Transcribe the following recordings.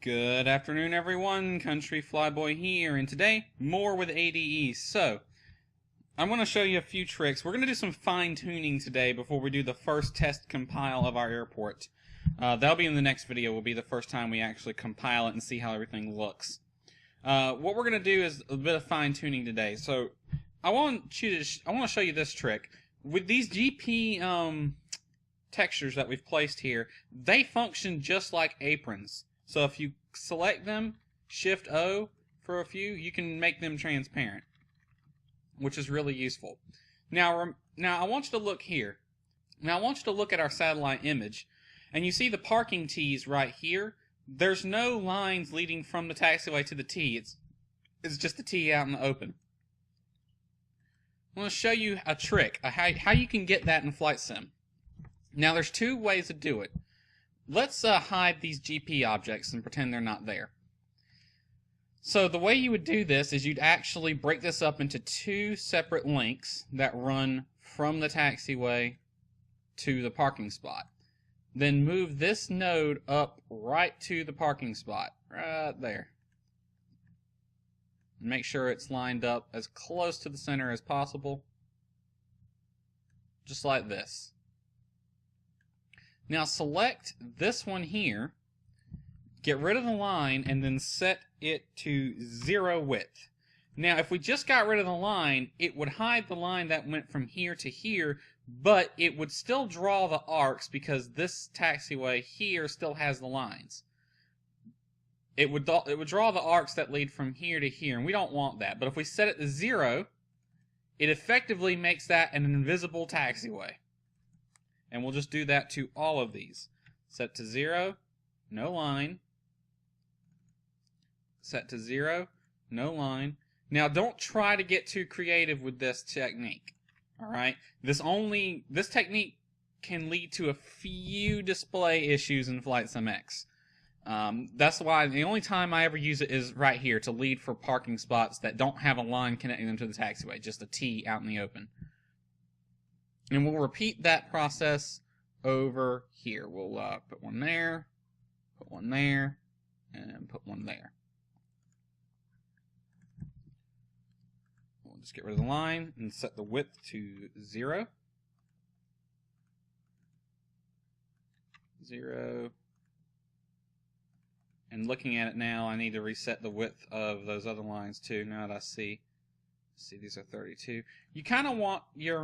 Good afternoon, everyone. Country Flyboy here, and today, more with ADE. So, I'm going to show you a few tricks. We're going to do some fine-tuning today before we do the first test compile of our airport. That'll be in the next video. Will be the first time we actually compile it and see how everything looks. What we're going to do is a bit of fine-tuning today. So, I want to show you this trick. With these GP textures that we've placed here, they function just like aprons. So if you select them, Shift O for a few, you can make them transparent, which is really useful. Now I want you to look here. Now I want you to look at our satellite image, and you see the parking tees right here. There's no lines leading from the taxiway to the tee. It's just the tee out in the open. I want to show you a trick, how you can get that in Flight Sim. Now there's two ways to do it. Let's hide these GP objects and pretend they're not there. So the way you would do this is you'd actually break this up into two separate links that run from the taxiway to the parking spot. Then move this node up right to the parking spot, right there. Make sure it's lined up as close to the center as possible, just like this. Now select this one here, get rid of the line, and then set it to 0 width. Now if we just got rid of the line, it would hide the line that went from here to here, but it would still draw the arcs because this taxiway here still has the lines. It would draw the arcs that lead from here to here, and we don't want that. But if we set it to 0, it effectively makes that an invisible taxiway. And we'll just do that to all of these. Set to 0, no line. Set to 0, no line. Now don't try to get too creative with this technique. Alright? This technique can lead to a few display issues in Flight Sim X. That's why the only time I ever use it is right here to lead for parking spots that don't have a line connecting them to the taxiway, just a T out in the open. And we'll repeat that process over here. We'll put one there, and put one there. We'll just get rid of the line and set the width to 0. 0. And looking at it now, I need to reset the width of those other lines too. Now that I see these are 32. You kind of want your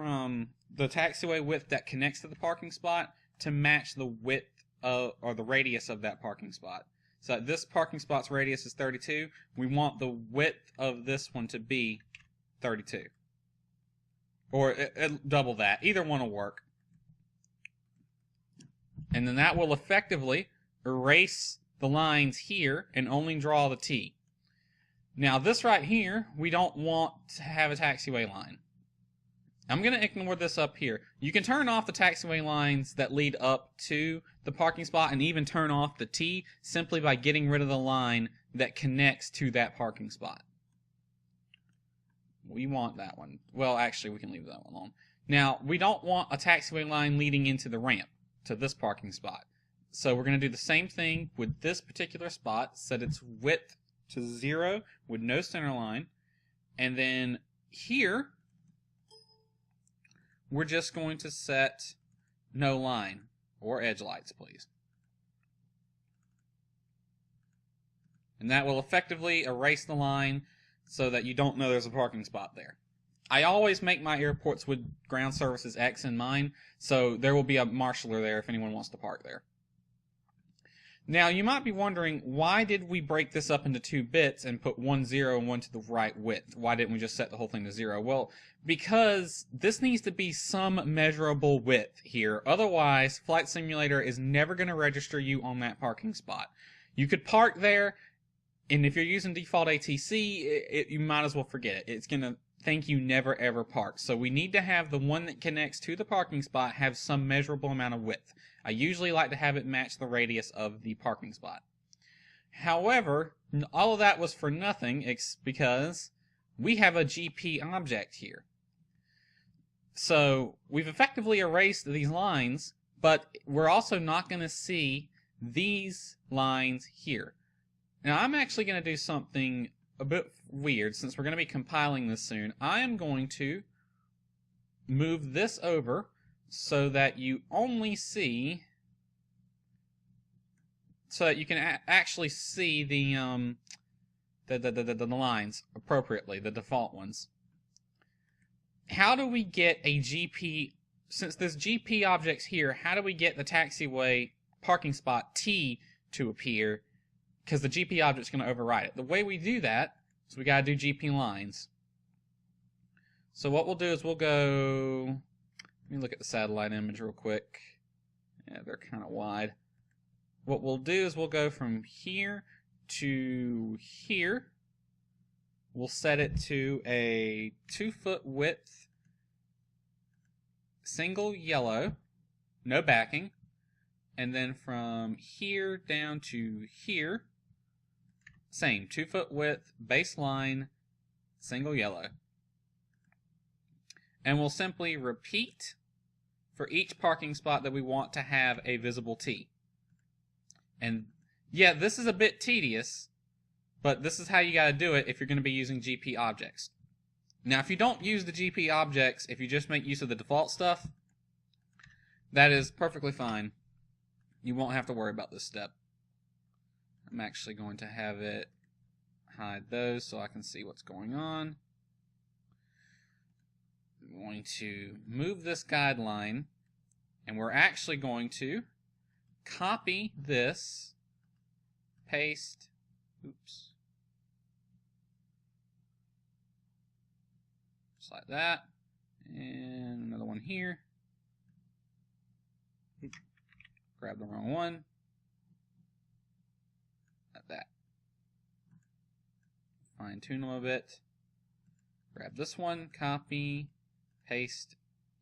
the taxiway width that connects to the parking spot to match the width of, or the radius of that parking spot. So this parking spot's radius is 32. We want the width of this one to be 32. Or double that. Either one will work. And then that will effectively erase the lines here and only draw the T. Now this right here, we don't want to have a taxiway line. I'm going to ignore this up here. You can turn off the taxiway lines that lead up to the parking spot and even turn off the T simply by getting rid of the line that connects to that parking spot. We want that one. Well, actually, we can leave that one alone. Now, we don't want a taxiway line leading into the ramp to this parking spot. So we're going to do the same thing with this particular spot, set its width to 0 with no center line, and then here we're just going to set no line or edge lights, please. And that will effectively erase the line so that you don't know there's a parking spot there. I always make my airports with Ground Services X in mind, so there will be a marshaller there if anyone wants to park there. Now, you might be wondering, why did we break this up into 2 bits and put one 0 and one to the right width? Why didn't we just set the whole thing to 0? Well, because this needs to be some measurable width here. Otherwise, Flight Simulator is never going to register you on that parking spot. You could park there, and if you're using default ATC, you might as well forget it. It's going to think you never ever parked. So we need to have the one that connects to the parking spot have some measurable amount of width. I usually like to have it match the radius of the parking spot. However, all of that was for nothing because we have a GP object here. So we've effectively erased these lines, but we're also not going to see these lines here. Now I'm actually going to do something a bit weird since we're going to be compiling this soon. I am going to move this over so that you only see, so that you can actually see the lines appropriately, the default ones. How do we get a GP, since there's GP objects here, how do we get the taxiway parking spot T to appear? Because the GP object's going to override it. The way we do that is we got to do GP lines. So what we'll do is we'll go, let me look at the satellite image real quick. Yeah, they're kind of wide. What we'll do is we'll go from here to here. We'll set it to a 2-foot width, single yellow, no backing. And then from here down to here, same, 2-foot width, baseline, single yellow. And we'll simply repeat for each parking spot that we want to have a visible T. And yeah, this is a bit tedious, but this is how you got to do it if you're going to be using GP objects. Now, if you don't use the GP objects, if you just make use of the default stuff, that is perfectly fine. You won't have to worry about this step. I'm actually going to have it hide those so I can see what's going on. I'm going to move this guideline, and we're actually going to copy this, paste, oops, just like that, and another one here. Grab the wrong one, like that. Fine tune a little bit. Grab this one, copy, paste,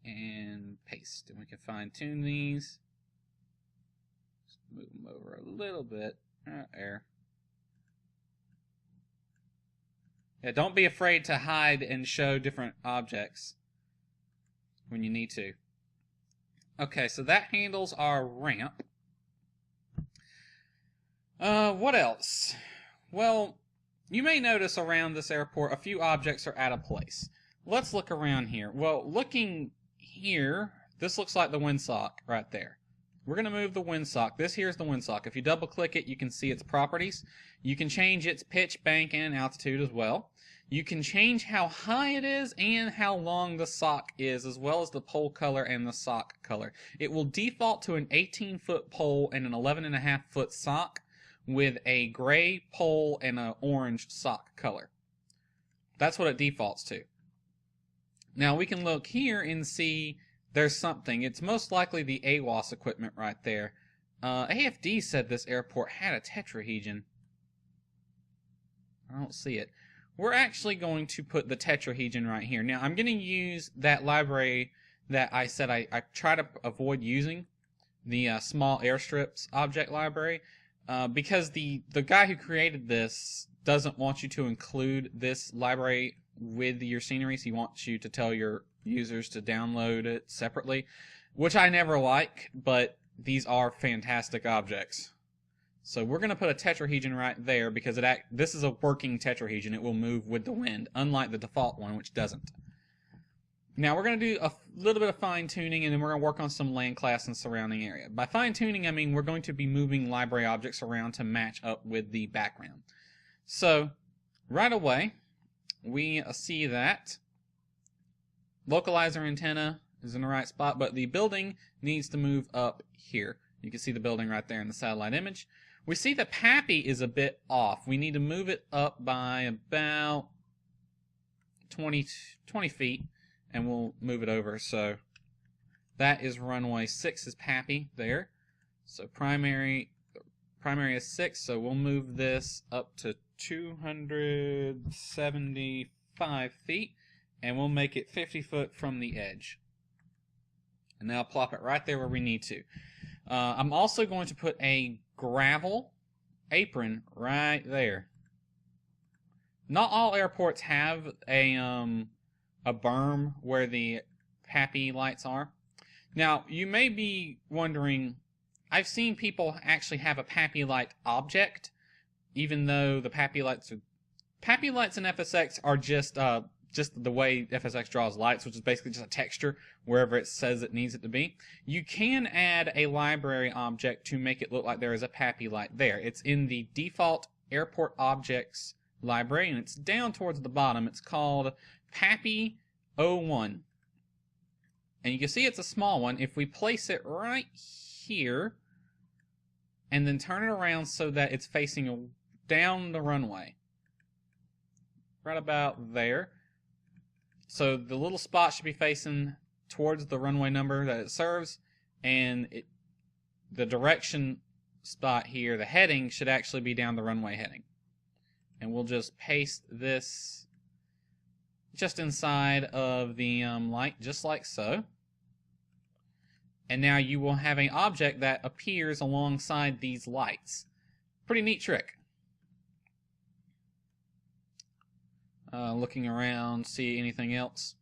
and paste. And we can fine tune these. Just move them over a little bit. There. Yeah, don't be afraid to hide and show different objects when you need to. Okay, so that handles our ramp. What else? Well, you may notice around this airport a few objects are out of place. Let's look around here. Well, looking here, this looks like the windsock right there. We're going to move the windsock. This here is the windsock. If you double click it, you can see its properties. You can change its pitch, bank, and altitude as well. You can change how high it is and how long the sock is, as well as the pole color and the sock color. It will default to an 18-foot pole and an 11.5-foot sock with a gray pole and an orange sock color. That's what it defaults to. Now we can look here and see there's something. It's most likely the AWAS equipment right there. AFD said this airport had a tetrahedron. I don't see it. We're actually going to put the tetrahedron right here. Now, I'm going to use that library that I said I try to avoid using, the small airstrips object library, because the guy who created this doesn't want you to include this library with your sceneries. He wants you to tell your users to download it separately, which I never like, but these are fantastic objects. So we're going to put a tetrahedron right there because this is a working tetrahedron. It will move with the wind, unlike the default one, which doesn't. Now we're going to do a little bit of fine-tuning, and then we're going to work on some Landclass and surrounding area. By fine-tuning, I mean we're going to be moving library objects around to match up with the background. So right away, we see that localizer antenna is in the right spot, but the building needs to move up here. You can see the building right there in the satellite image. We see the PAPI is a bit off. We need to move it up by about 20 feet, and we'll move it over. So that is runway 6 is PAPI there. So primary is 6, so we'll move this up to 275 feet, and we'll make it 50 foot from the edge. And now plop it right there where we need to. I'm also going to put a gravel apron right there. Not all airports have a berm where the PAPI lights are. Now, you may be wondering, I've seen people actually have a PAPI light object even though the Pappy lights in FSX are just the way FSX draws lights, which is basically just a texture wherever it says it needs it to be. You can add a library object to make it look like there is a Pappy light there. It's in the default airport objects library, and it's down towards the bottom. It's called Pappy 01. And you can see it's a small one. If we place it right here, and then turn it around so that it's facing down the runway, right about there. So the little spot should be facing towards the runway number that it serves, and the direction spot here, the heading, should actually be down the runway heading. And we'll just paste this just inside of the light, just like so. And now you will have an object that appears alongside these lights. Pretty neat trick. Looking around, see anything else?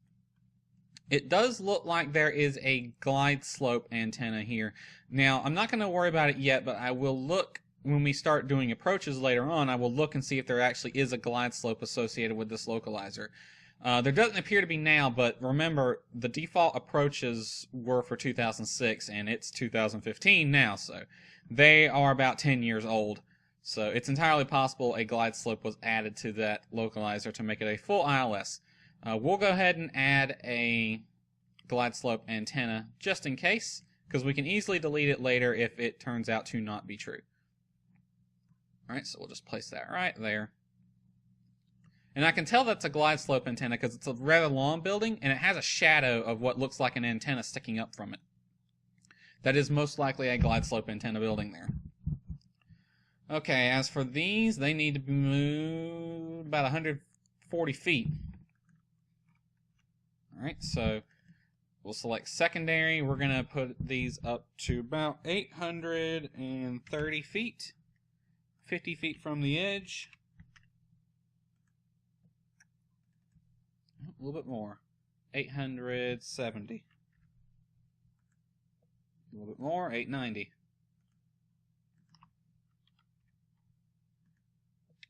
It does look like there is a glide slope antenna here. Now, I'm not going to worry about it yet, but I will look when we start doing approaches later on. I will look and see if there actually is a glide slope associated with this localizer. There doesn't appear to be now, but remember, the default approaches were for 2006, and it's 2015 now, so they are about 10 years old. So it's entirely possible a glide slope was added to that localizer to make it a full ILS. We'll go ahead and add a glide slope antenna just in case, because we can easily delete it later if it turns out to not be true. Alright, so we'll just place that right there. And I can tell that's a glide slope antenna because it's a rather long building, and it has a shadow of what looks like an antenna sticking up from it. That is most likely a glide slope antenna building there. Okay, as for these, they need to be moved about 140 feet. Alright, so we'll select secondary. We're going to put these up to about 830 feet. 50 feet from the edge. A little bit more. 870. A little bit more. 890.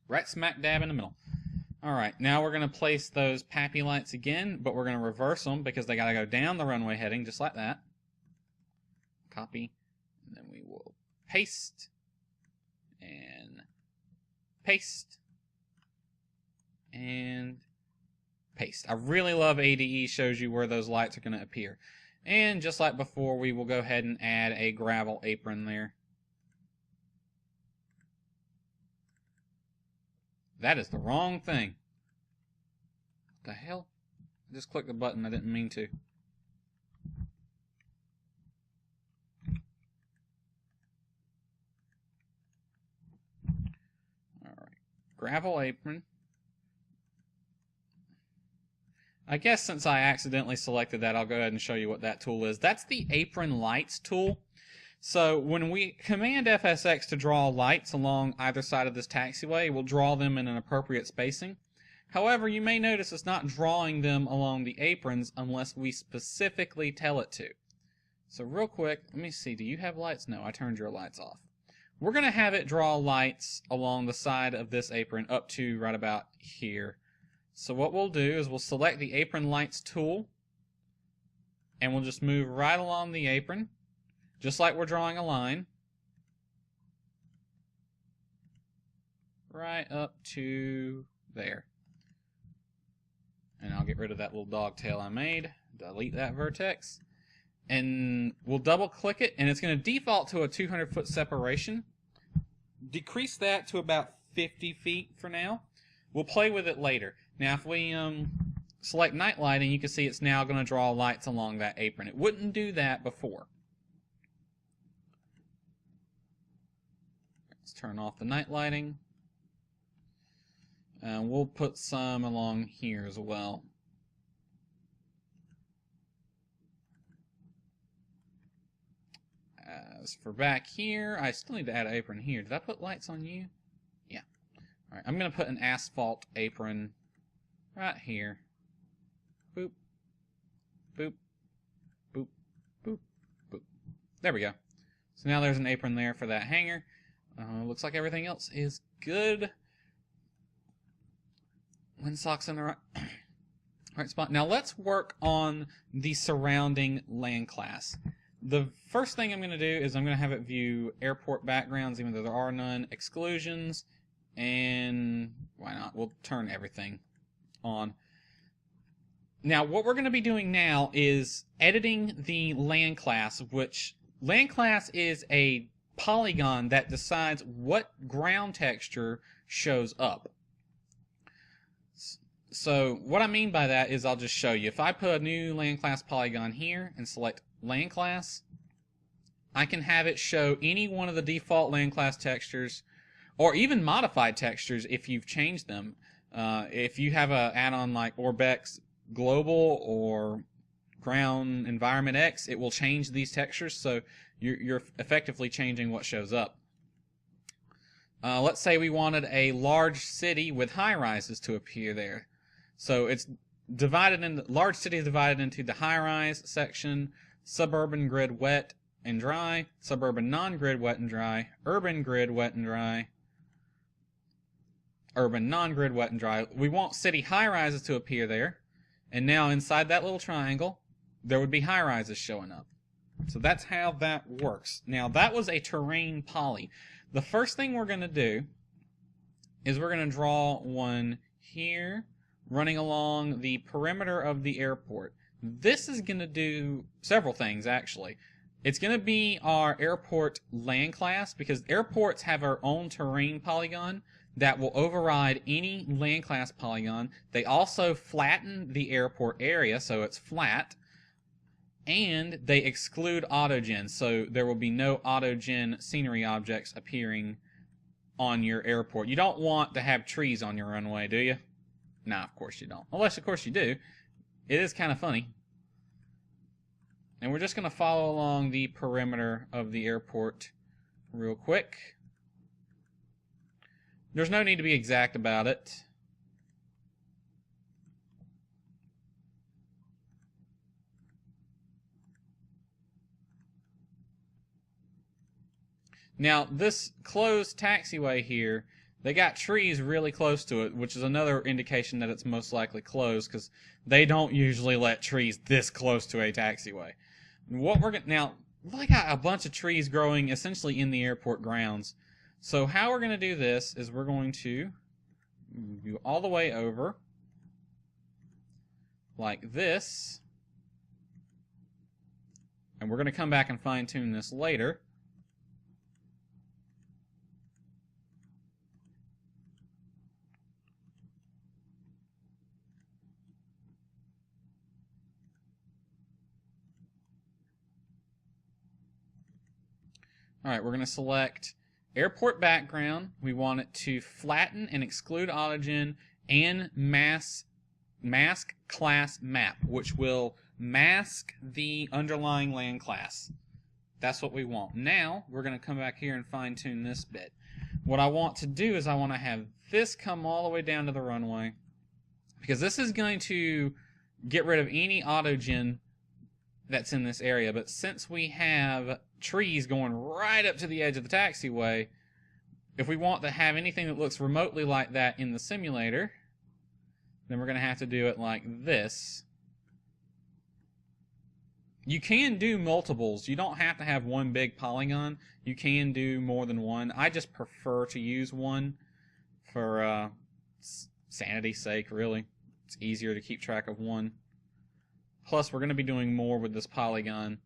Right smack dab in the middle. Alright, now we're going to place those Pappy lights again, but we're going to reverse them because they got to go down the runway heading, just like that. Copy. And then we will paste. And paste. And paste. I really love ADE shows you where those lights are going to appear. And just like before, we will go ahead and add a gravel apron there. That is the wrong thing. What the hell? I just clicked the button. I didn't mean to. Alright. Gravel apron. I guess since I accidentally selected that, I'll go ahead and show you what that tool is. That's the Apron Lights tool. So when we command FSX to draw lights along either side of this taxiway, we'll draw them in an appropriate spacing. However, you may notice it's not drawing them along the aprons unless we specifically tell it to. So real quick, let me see, do you have lights? No, I turned your lights off. We're going to have it draw lights along the side of this apron up to right about here. So what we'll do is we'll select the Apron Lights tool, and we'll just move right along the apron, just like we're drawing a line, right up to there. And I'll get rid of that little dog tail I made, delete that vertex, and we'll double click it, and it's going to default to a 200-foot separation. Decrease that to about 50 feet for now. We'll play with it later. Now if we select night lighting, you can see it's now going to draw lights along that apron. It wouldn't do that before. Let's turn off the night lighting. And we'll put some along here as well. As for back here, I still need to add an apron here. Did I put lights on you? Yeah. Alright, I'm going to put an asphalt apron right here. Boop. Boop. Boop. Boop. Boop. There we go. So now there's an apron there for that hanger. Looks like everything else is good. Windsock's in the right spot. Now let's work on the surrounding Landclass. The first thing I'm going to do is I'm going to have it view airport backgrounds, even though there are none, exclusions, and why not? We'll turn everything on. Now, what we're going to be doing now is editing the Landclass, which Landclass is a polygon that decides what ground texture shows up. So what I mean by that is I'll just show you. If I put a new Landclass polygon here and select Landclass, I can have it show any one of the default Landclass textures, or even modified textures if you've changed them. If you have an add-on like Orbex Global or Ground Environment X, it will change these textures, so you're effectively changing what shows up. Let's say we wanted a large city with high-rises to appear there. So it's divided into, large city is divided into the high-rise section, suburban grid wet and dry, suburban non-grid wet and dry, urban grid wet and dry, urban non-grid wet and dry. We want city high-rises to appear there, and now inside that little triangle, there would be high-rises showing up. So that's how that works. Now that was a terrain poly. The first thing we're going to do is we're going to draw one here running along the perimeter of the airport. This is going to do several things, actually. It's going to be our airport Landclass, because airports have our own terrain polygon that will override any Landclass polygon. They also flatten the airport area so it's flat, and they exclude autogen, so there will be no autogen scenery objects appearing on your airport. You don't want to have trees on your runway, do you? Nah, of course you don't. Unless, of course, you do. It is kind of funny. And we're just going to follow along the perimeter of the airport real quick. There's no need to be exact about it. Now, this closed taxiway here, they got trees really close to it, which is another indication that it's most likely closed, because they don't usually let trees this close to a taxiway. What we're gonna now, they got a bunch of trees growing essentially in the airport grounds. So how we're going to do this is we're going to go all the way over like this, and we're going to come back and fine-tune this later. Alright, we're going to select airport background. We want it to flatten and exclude autogen and mask class map, which will mask the underlying Landclass. That's what we want. Now, we're going to come back here and fine-tune this bit. What I want to do is I want to have this come all the way down to the runway, because this is going to get rid of any autogen that's in this area. But since we have trees going right up to the edge of the taxiway, if we want to have anything that looks remotely like that in the simulator, then we're going to have to do it like this. You can do multiples. You don't have to have one big polygon. You can do more than one. I just prefer to use one for sanity's sake, really. It's easier to keep track of one. Plus, we're going to be doing more with this polygon.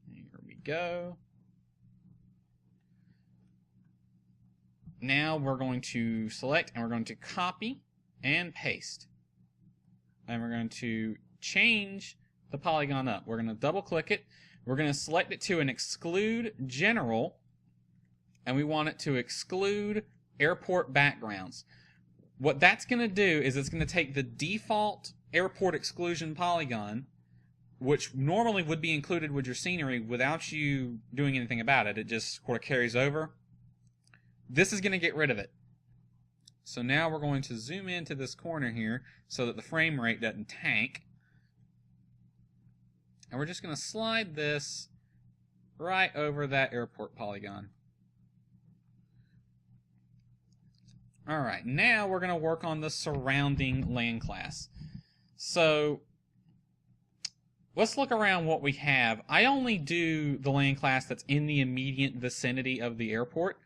Here we go. Now we're going to select and we're going to copy and paste. And we're going to change the polygon up. We're going to double click it. We're going to select it to an exclude general, and we want it to exclude airport backgrounds. What that's going to do is it's going to take the default airport exclusion polygon, which normally would be included with your scenery without you doing anything about it. It just sort of carries over. This is going to get rid of it. So now we're going to zoom into this corner here so that the frame rate doesn't tank. And we're just going to slide this right over that airport polygon. Alright, now we're going to work on the surrounding landclass. So, let's look around what we have. I only do the landclass that's in the immediate vicinity of the airport.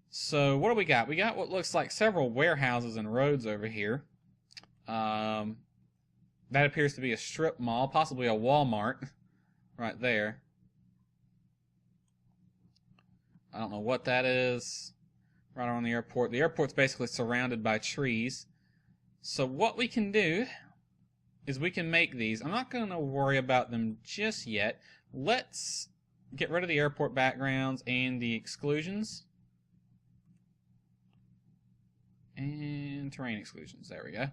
So, what do we got? We got what looks like several warehouses and roads over here. That appears to be a strip mall, possibly a Walmart, right there. I don't know what that is. Right around the airport. The airport's basically surrounded by trees. So what we can do is we can make these. I'm not going to worry about them just yet. Let's get rid of the airport backgrounds and the exclusions. And terrain exclusions. There we go.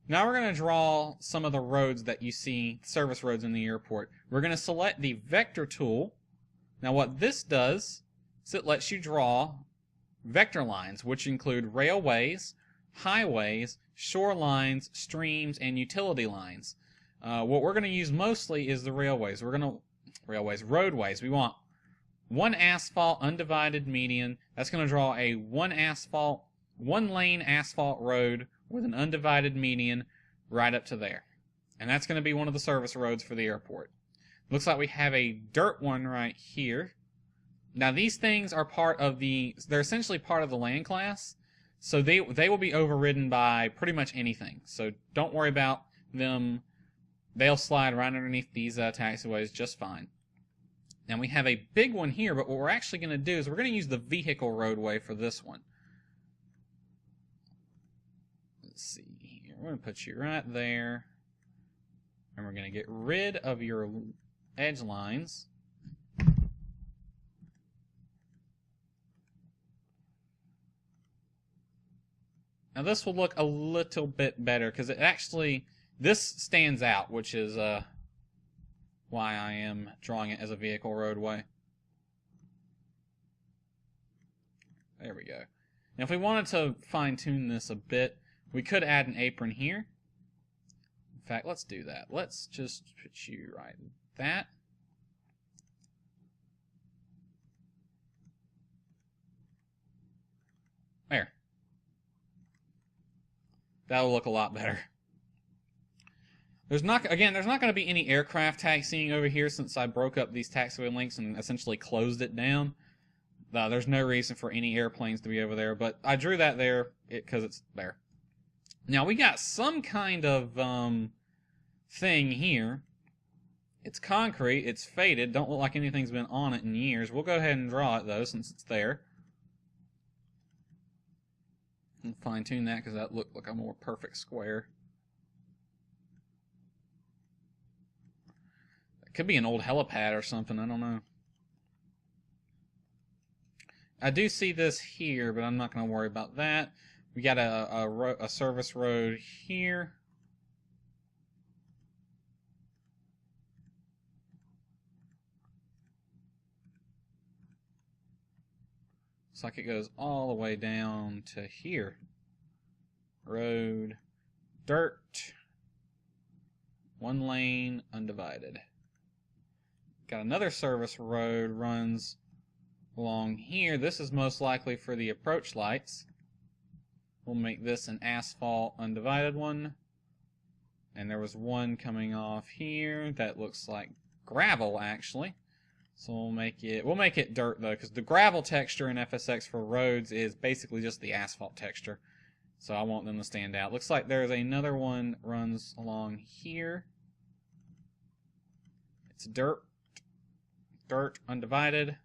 Now we're going to draw some of the roads that you see, service roads in the airport. We're going to select the vector tool. Now what this does is it lets you draw vector lines, which include railways, highways, shorelines, streams, and utility lines. What we're going to use mostly is the railways. Roadways. We want one asphalt undivided median. That's going to draw a one lane asphalt road with an undivided median right up to there. And that's going to be one of the service roads for the airport. Looks like we have a dirt one right here. Now these things are they're essentially part of the landclass, so they will be overridden by pretty much anything. So don't worry about them. They'll slide right underneath these taxiways just fine. Now we have a big one here, but what we're actually going to do is we're going to use the vehicle roadway for this one. Let's see here. We're going to put you right there. And we're going to get rid of your edge lines. Now this will look a little bit better because this stands out, which is why I am drawing it as a vehicle roadway. There we go. Now if we wanted to fine tune this a bit, we could add an apron here. In fact, let's do that. Let's just put you right that. There. That'll look a lot better. There's not going to be any aircraft taxiing over here since I broke up these taxiway links and essentially closed it down. There's no reason for any airplanes to be over there, but I drew that there because it's there. Now we got some kind of thing here. It's concrete, it's faded, don't look like anything's been on it in years. We'll go ahead and draw it though since it's there. And fine tune that because that looked like a more perfect square. It could be an old helipad or something, I don't know. I do see this here, but I'm not going to worry about that. We got a service road here. Looks like it goes all the way down to here. Road, dirt, one lane, undivided. Got another service road runs along here. This is most likely for the approach lights. We'll make this an asphalt undivided one. And there was one coming off here that looks like gravel actually. So we'll make it dirt though, because the gravel texture in FSX for roads is basically just the asphalt texture. So I want them to stand out. Looks like there's another one that runs along here. It's dirt undivided.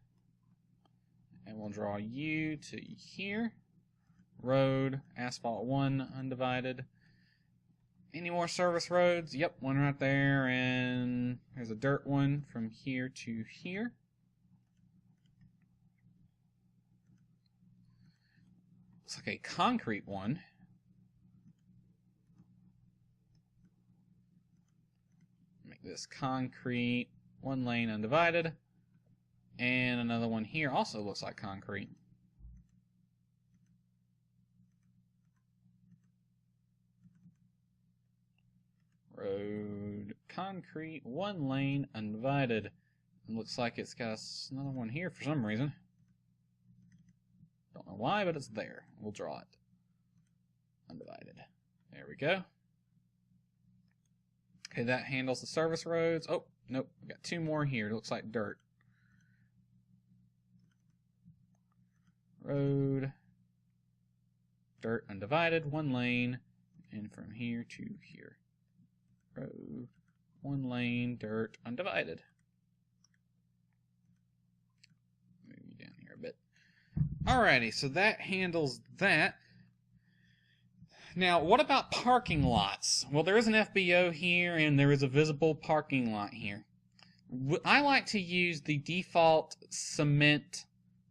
And we'll draw you to here. Road, asphalt 1 undivided. Any more service roads? Yep, one right there, and there's a dirt one from here to here. Looks like a concrete one. Make this concrete, one lane undivided. And another one here also looks like concrete. Road, concrete, one lane, undivided. looks like it's got another one here for some reason. Don't know why, but it's there. We'll draw it. Undivided. There we go. Okay, that handles the service roads. Oh, nope. We got two more here. It looks like dirt. Road. Dirt undivided. One lane. And from here to here. Road. One lane. Dirt undivided. Move you down here a bit. Alrighty, so that handles that. Now, what about parking lots? Well, there is an FBO here, and there is a visible parking lot here. I like to use the default cement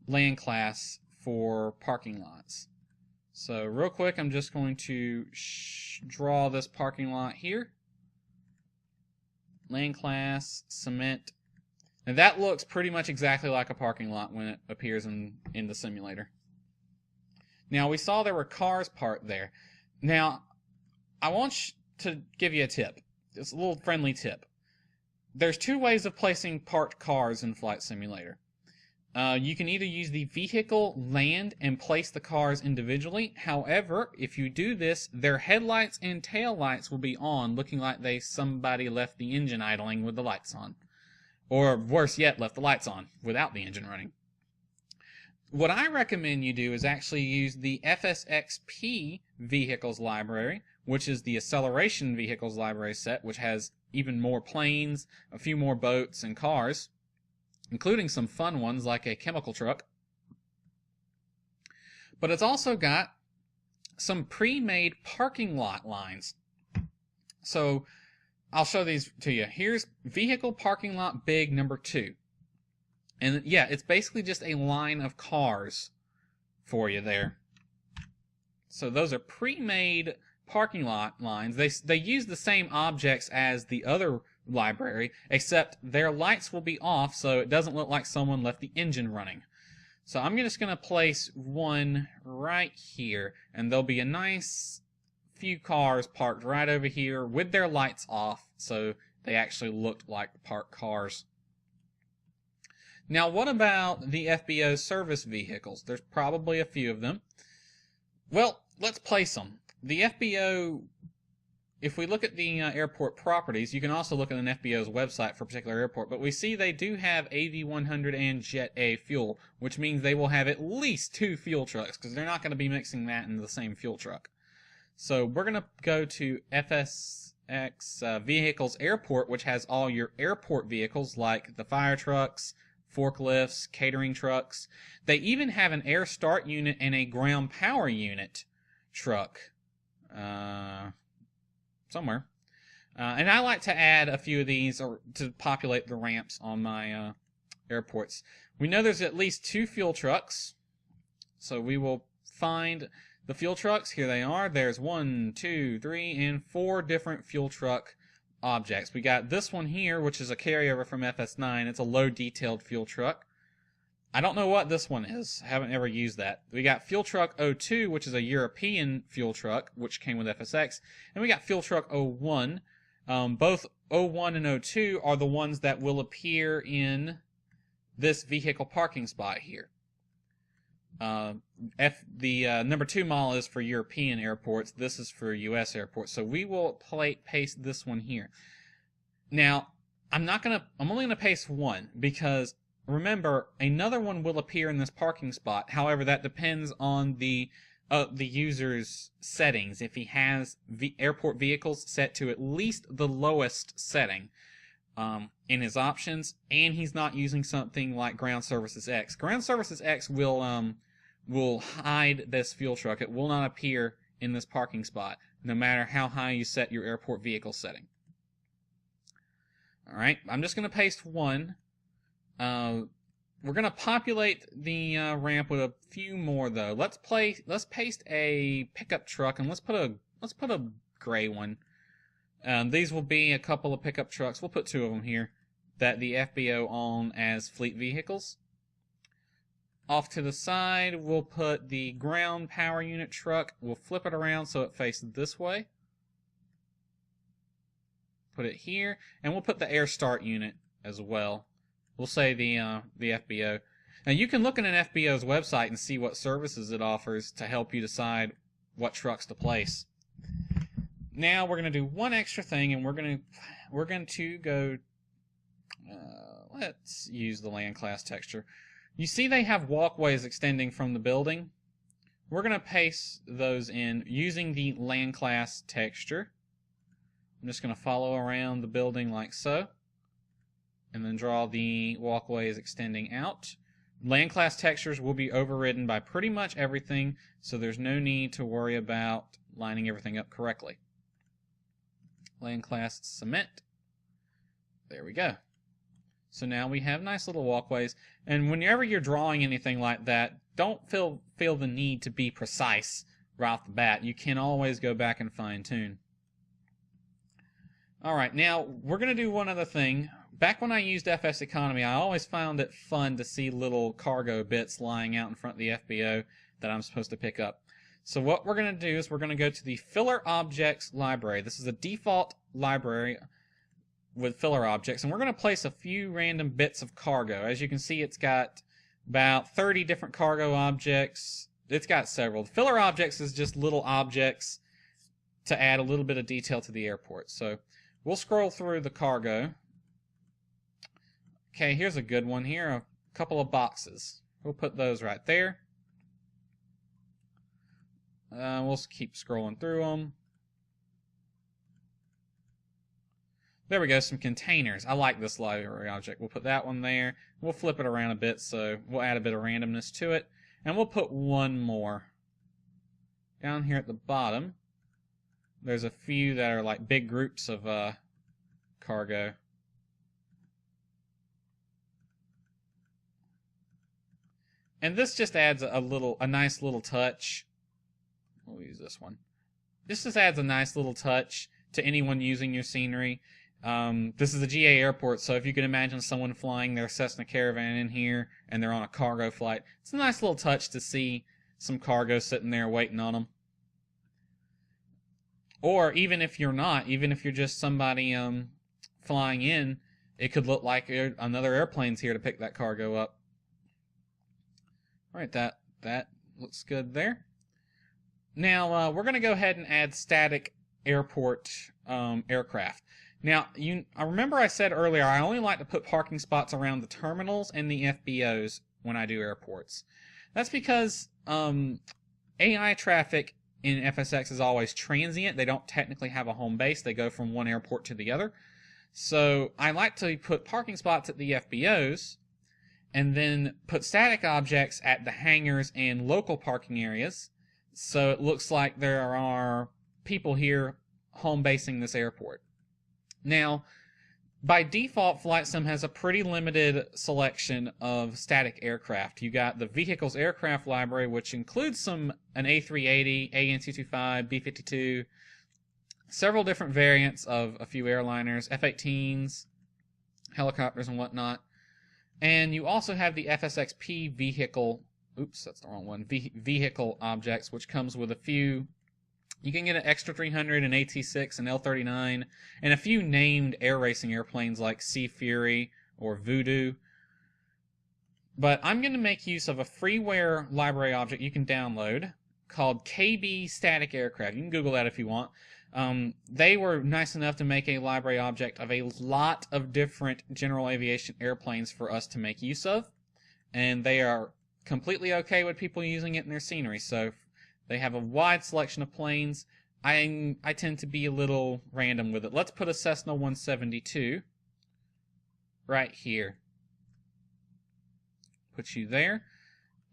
Landclass for parking lots. So, real quick, I'm just going to draw this parking lot here. Landclass, cement. Now, that looks pretty much exactly like a parking lot when it appears in the simulator. Now, we saw there were cars parked there. Now, I want to give you a tip. It's a little friendly tip. There's two ways of placing parked cars in Flight Simulator. You can either use the vehicle land and place the cars individually. However, if you do this, their headlights and tail lights will be on, looking like somebody left the engine idling with the lights on. Or worse yet, left the lights on without the engine running. What I recommend you do is actually use the FSXP Vehicles Library, which is the Acceleration Vehicles Library set, which has even more planes, a few more boats and cars, including some fun ones like a chemical truck. But it's also got some pre-made parking lot lines. So I'll show these to you. Here's Vehicle Parking Lot Big number 2. And yeah, it's basically just a line of cars for you there. So those are pre-made parking lot lines. They use the same objects as the other library, except their lights will be off so it doesn't look like someone left the engine running. So I'm just going to place one right here, and there'll be a nice few cars parked right over here with their lights off, so they actually looked like parked cars. Now, what about the FBO service vehicles? There's probably a few of them. Well, let's place them. The FBO, if we look at the airport properties, you can also look at an FBO's website for a particular airport, but we see they do have AV100 and Jet A fuel, which means they will have at least 2 fuel trucks, because they're not going to be mixing that into the same fuel truck. So we're going to go to FSX Vehicles Airport, which has all your airport vehicles like the fire trucks, forklifts, catering trucks. They even have an air start unit and a ground power unit truck somewhere. And I like to add a few of these to populate the ramps on my airports. We know there's at least 2 fuel trucks, so we will find the fuel trucks. Here they are. There's 1, 2, 3, and 4 different fuel truck objects. We got this one here, which is a carryover from FS9. It's a low detailed fuel truck. I don't know what this one is. I haven't ever used that. We got Fuel Truck 02, which is a European fuel truck, which came with FSX. And we got Fuel Truck 01. Both 01 and 02 are the ones that will appear in this vehicle parking spot here. The number 2 model is for European airports. This is for US airports. So we will paste this one here. Now, I'm only gonna paste one because remember, another one will appear in this parking spot. However, that depends on the user's settings. If he has airport vehicles set to at least the lowest setting in his options, and he's not using something like Ground Services X. Ground Services X will hide this fuel truck. It will not appear in this parking spot, no matter how high you set your airport vehicle setting. Alright, I'm just going to paste one. We're going to populate the ramp with a few more, though. Let's paste a pickup truck, and let's put a gray one. These will be a couple of pickup trucks. We'll put 2 of them here that the FBO own as fleet vehicles. Off to the side, we'll put the ground power unit truck. We'll flip it around so it faces this way. Put it here, and we'll put the air start unit as well We'll say the FBO. Now you can look at an FBO's website and see what services it offers to help you decide what trucks to place. Now we're going to do one extra thing, and we're going to go. Let's use the Landclass texture. You see they have walkways extending from the building. We're going to paste those in using the Landclass texture. I'm just going to follow around the building like so, and then draw the walkways extending out. Landclass textures will be overridden by pretty much everything, so there's no need to worry about lining everything up correctly. Landclass cement. There we go. So now we have nice little walkways, and whenever you're drawing anything like that, don't feel the need to be precise right off the bat. You can always go back and fine-tune. Alright, now we're going to do one other thing. Back when I used FS Economy, I always found it fun to see little cargo bits lying out in front of the FBO that I'm supposed to pick up. So what we're going to do is we're going to go to the Filler Objects library. This is a default library with filler objects, and we're going to place a few random bits of cargo. As you can see, it's got about 30 different cargo objects. It's got several. Filler objects is just little objects to add a little bit of detail to the airport. So we'll scroll through the cargo. Okay, here's a good one here, a couple of boxes. We'll put those right there. We'll keep scrolling through them. There we go, some containers. I like this library object. We'll put that one there. We'll flip it around a bit, so we'll add a bit of randomness to it. And we'll put one more. Down here at the bottom, there's a few that are like big groups of cargo. And this just adds a nice little touch. We'll use this one. This just adds a nice little touch to anyone using your scenery. This is a GA airport, so if you can imagine someone flying their Cessna Caravan in here and they're on a cargo flight, it's a nice little touch to see some cargo sitting there waiting on them. Or even if you're not, even if you're just somebody flying in, it could look like another airplane's here to pick that cargo up. Alright, that looks good there. Now, we're going to go ahead and add static airport aircraft. Now, I remember I said earlier I only like to put parking spots around the terminals and the FBOs when I do airports. That's because AI traffic in FSX is always transient. They don't technically have a home base. They go from one airport to the other. So I like to put parking spots at the FBOs and then put static objects at the hangars and local parking areas, so it looks like there are people here home basing this airport. Now, by default, Flight Sim has a pretty limited selection of static aircraft. You got the Vehicles Aircraft Library, which includes an A380, AN225, B-52, several different variants of a few airliners, F-18s, helicopters, and whatnot. And you also have the FSXP vehicle, oops, that's the wrong one, vehicle objects, which comes with a few. You can get an Extra 300, an AT-6, an L-39, and a few named air racing airplanes like Sea Fury or Voodoo. But I'm going to make use of a freeware library object you can download called KB Static Aircraft. You can Google that if you want. They were nice enough to make a library object of a lot of different general aviation airplanes for us to make use of, and they are completely okay with people using it in their scenery. So they have a wide selection of planes. I tend to be a little random with it. Let's put a Cessna 172 right here. Put you there,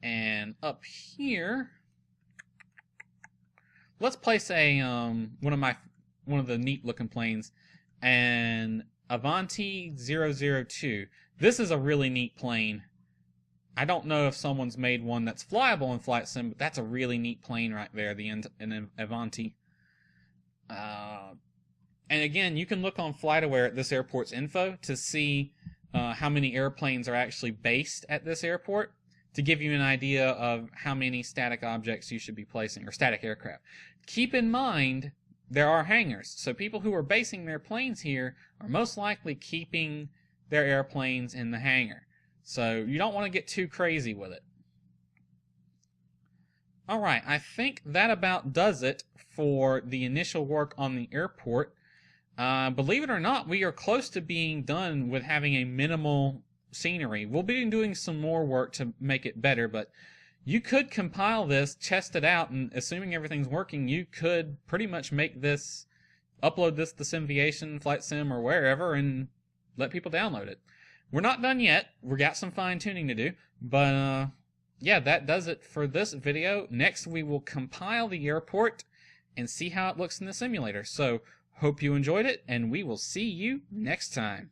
and up here, let's place a one of the neat looking planes, an Avanti 002. This is a really neat plane. I don't know if someone's made one that's flyable in Flight Sim, but that's a really neat plane right there, an Avanti. And again, you can look on FlightAware at this airport's info to see how many airplanes are actually based at this airport, to give you an idea of how many static objects you should be placing, or static aircraft. Keep in mind, there are hangars, so people who are basing their planes here are most likely keeping their airplanes in the hangar. So you don't want to get too crazy with it. Alright, I think that about does it for the initial work on the airport. Believe it or not, we are close to being done with having a minimal scenery. We'll be doing some more work to make it better, but you could compile this, test it out, and assuming everything's working, you could pretty much make this, upload this to Simviation, Flight Sim, or wherever, and let people download it. We're not done yet. We got some fine tuning to do, but yeah, that does it for this video. Next, we will compile the airport and see how it looks in the simulator. So, hope you enjoyed it, and we will see you next time.